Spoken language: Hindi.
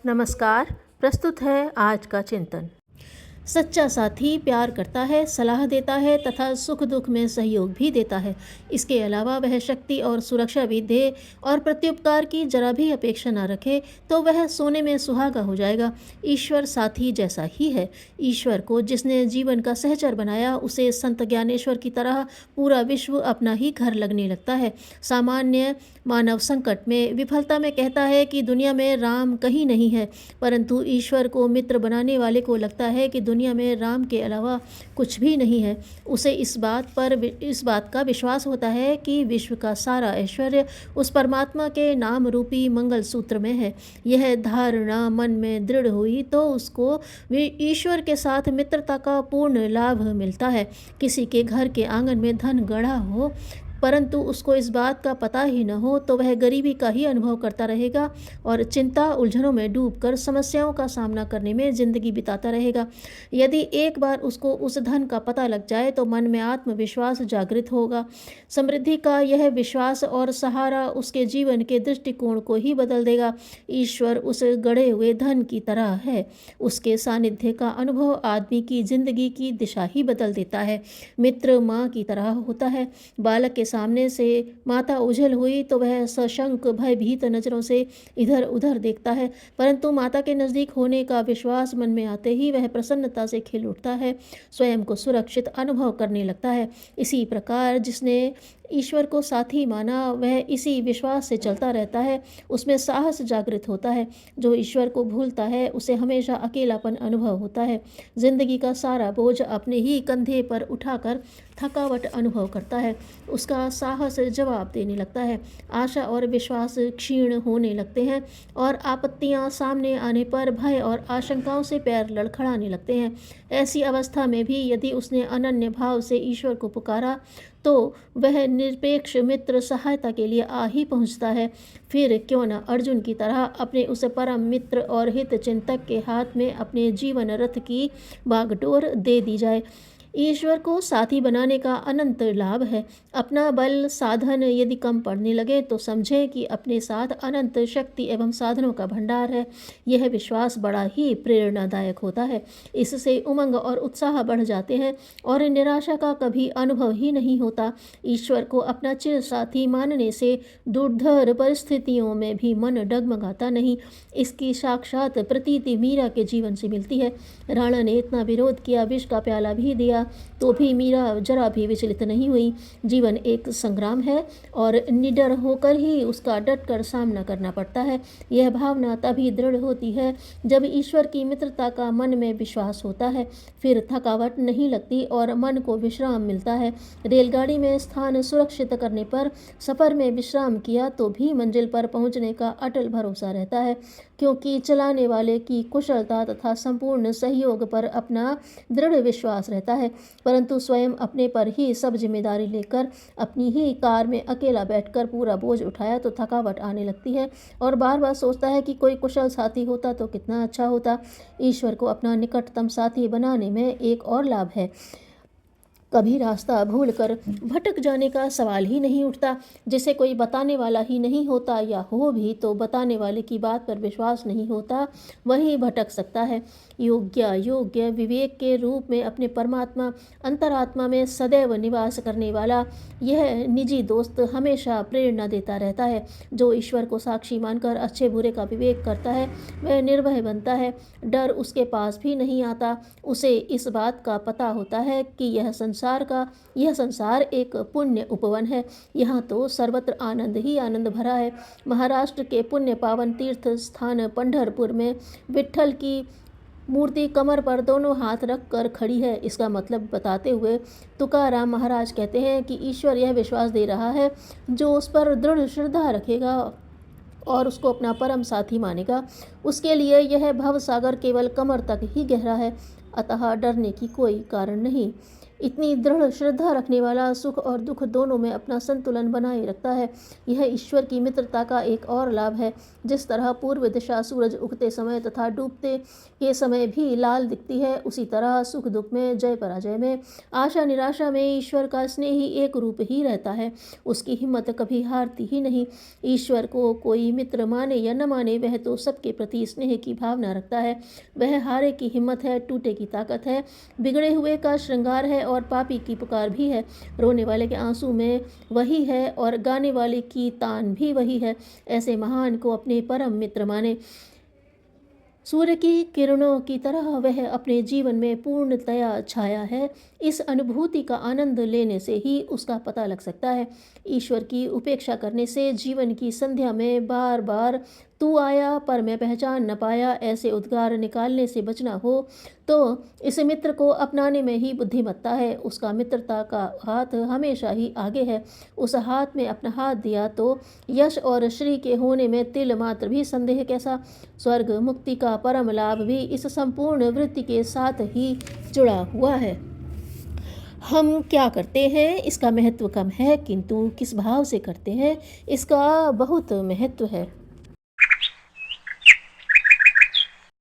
नमस्कार। प्रस्तुत है आज का चिंतन। सच्चा साथी प्यार करता है, सलाह देता है तथा सुख दुख में सहयोग भी देता है। इसके अलावा वह शक्ति और सुरक्षा भी दे और प्रत्युपकार की जरा भी अपेक्षा न रखे तो वह सोने में सुहागा हो जाएगा। ईश्वर साथी जैसा ही है। ईश्वर को जिसने जीवन का सहचर बनाया उसे संत ज्ञानेश्वर की तरह पूरा विश्व अपना ही घर लगने लगता है। सामान्य मानव संकट में, विफलता में कहता है कि दुनिया में राम कहीं नहीं है, परंतु ईश्वर को मित्र बनाने वाले को लगता है कि दुनिया में राम के अलावा कुछ भी नहीं है। उसे इस बात का विश्वास होता है कि विश्व का सारा ऐश्वर्य उस परमात्मा के नाम रूपी मंगल सूत्र में है। यह धारणा मन में दृढ़ हुई तो उसको ईश्वर के साथ मित्रता का पूर्ण लाभ मिलता है। किसी के घर के आंगन में धन गड़ा हो परंतु उसको इस बात का पता ही न हो तो वह गरीबी का ही अनुभव करता रहेगा और चिंता उलझनों में डूबकर समस्याओं का सामना करने में जिंदगी बिताता रहेगा। यदि एक बार उसको उस धन का पता लग जाए तो मन में आत्मविश्वास जागृत होगा। समृद्धि का यह विश्वास और सहारा उसके जीवन के दृष्टिकोण को ही बदल देगा। ईश्वर उस गढ़े हुए धन की तरह है। उसके सानिध्य का अनुभव आदमी की जिंदगी की दिशा ही बदल देता है। मित्र माँ की तरह होता है। बालक के सामने से माता ओझल हुई तो वह सशंक भयभीत नजरों से इधर उधर देखता है, परंतु माता के नजदीक होने का विश्वास मन में आते ही वह प्रसन्नता से खिल उठता है, स्वयं को सुरक्षित अनुभव करने लगता है। इसी प्रकार जिसने ईश्वर को साथी माना वह इसी विश्वास से चलता रहता है, उसमें साहस जागृत होता है। जो ईश्वर को भूलता है उसे हमेशा अकेलापन अनुभव होता है। जिंदगी का सारा बोझ अपने ही कंधे पर उठाकर थकावट अनुभव करता है। उसका साहस जवाब देने लगता है। आशा और विश्वास क्षीण होने लगते हैं और आपत्तियां सामने आने पर भय और आशंकाओं से पैर लड़खड़ाने लगते हैं। ऐसी अवस्था में भी यदि उसने अनन्य भाव से ईश्वर को पुकारा तो वह निरपेक्ष मित्र सहायता के लिए आ ही पहुँचता है। फिर क्यों न अर्जुन की तरह अपने उस परम मित्र और हित चिंतक के हाथ में अपने जीवन रथ की बागडोर दे दी जाए। ईश्वर को साथी बनाने का अनंत लाभ है। अपना बल साधन यदि कम पड़ने लगे तो समझें कि अपने साथ अनंत शक्ति एवं साधनों का भंडार है। यह विश्वास बड़ा ही प्रेरणादायक होता है। इससे उमंग और उत्साह बढ़ जाते हैं और निराशा का कभी अनुभव ही नहीं होता। ईश्वर को अपना चिर साथी मानने से दुर्धर परिस्थितियों में भी मन डगमगाता नहीं। इसकी साक्षात प्रतीति मीरा के जीवन से मिलती है। राणा ने इतना विरोध किया, विष का प्याला भी दिया, तो भी मीरा जरा भी विचलित नहीं हुई। जीवन एक संग्राम है और निडर होकर ही उसका डटकर सामना करना पड़ता है। यह भावना तभी दृढ़ होती है जब ईश्वर की मित्रता का मन में विश्वास होता है। फिर थकावट नहीं लगती और मन को विश्राम मिलता है। रेलगाड़ी में स्थान सुरक्षित करने पर सफर में विश्राम किया तो भी मंजिल पर पहुंचने का अटल भरोसा रहता है, क्योंकि चलाने वाले की कुशलता तथा संपूर्ण सहयोग पर अपना दृढ़ विश्वास रहता है। परंतु स्वयं अपने पर ही सब जिम्मेदारी लेकर अपनी ही कार में अकेला बैठकर पूरा बोझ उठाया तो थकावट आने लगती है और बार बार सोचता है कि कोई कुशल साथी होता तो कितना अच्छा होता। ईश्वर को अपना निकटतम साथी बनाने में एक और लाभ है। कभी रास्ता भूलकर भटक जाने का सवाल ही नहीं उठता। जिसे कोई बताने वाला ही नहीं होता या हो भी तो बताने वाले की बात पर विश्वास नहीं होता, वही भटक सकता है। योग्य विवेक के रूप में अपने परमात्मा अंतरात्मा में सदैव निवास करने वाला यह निजी दोस्त हमेशा प्रेरणा देता रहता है। जो ईश्वर को साक्षी मानकर अच्छे बुरे का विवेक करता है वह निर्भय बनता है। डर उसके पास भी नहीं आता। उसे इस बात का पता होता है कि यह संसार एक पुण्य उपवन है। यहाँ तो सर्वत्र आनंद ही आनंद भरा है। महाराष्ट्र के पुण्य पावन तीर्थ स्थान पंढरपुर में विट्ठल की मूर्ति कमर पर दोनों हाथ रख कर खड़ी है। इसका मतलब बताते हुए तुकाराम महाराज कहते हैं कि ईश्वर यह विश्वास दे रहा है, जो उस पर दृढ़ श्रद्धा रखेगा और उसको अपना परम साथी मानेगा, उसके लिए यह भव सागर केवल कमर तक ही गहरा है, अतः डरने की कोई कारण नहीं। इतनी दृढ़ श्रद्धा रखने वाला सुख और दुख दोनों में अपना संतुलन बनाए रखता है। यह ईश्वर की मित्रता का एक और लाभ है। जिस तरह पूर्व दिशा सूरज उगते समय तथा डूबते के समय भी लाल दिखती है, उसी तरह सुख दुख में, जय पराजय में, आशा निराशा में ईश्वर का स्नेह ही एक रूप ही रहता है। उसकी हिम्मत कभी हारती ही नहीं। ईश्वर को कोई मित्र माने या न माने, वह तो सबके प्रति स्नेह की भावना रखता है। वह हारे की हिम्मत है, टूटे की ताकत है, बिगड़े हुए का श्रृंगार है और पापी की पुकार भी है। रोने वाले के आंसू में वही है और गाने वाले की तान भी वही है। ऐसे महान को अपने परम मित्र माने। सूर्य की किरणों की तरह वह अपने जीवन में पूर्णतया छाया है। इस अनुभूति का आनंद लेने से ही उसका पता लग सकता है। ईश्वर की उपेक्षा करने से, जीवन की संध्या में बार बार तू आया पर मैं पहचान न पाया ऐसे उद्गार निकालने से बचना हो तो इस मित्र को अपनाने में ही बुद्धिमत्ता है। उसका मित्रता का हाथ हमेशा ही आगे है। उस हाथ में अपना हाथ दिया तो यश और श्री के होने में तिल मात्र भी संदेह कैसा। स्वर्ग मुक्ति का परम लाभ भी इस संपूर्ण वृत्ति के साथ ही जुड़ा हुआ है। हम क्या करते हैं इसका महत्व कम है, किंतु किस भाव से करते हैं इसका बहुत महत्व है।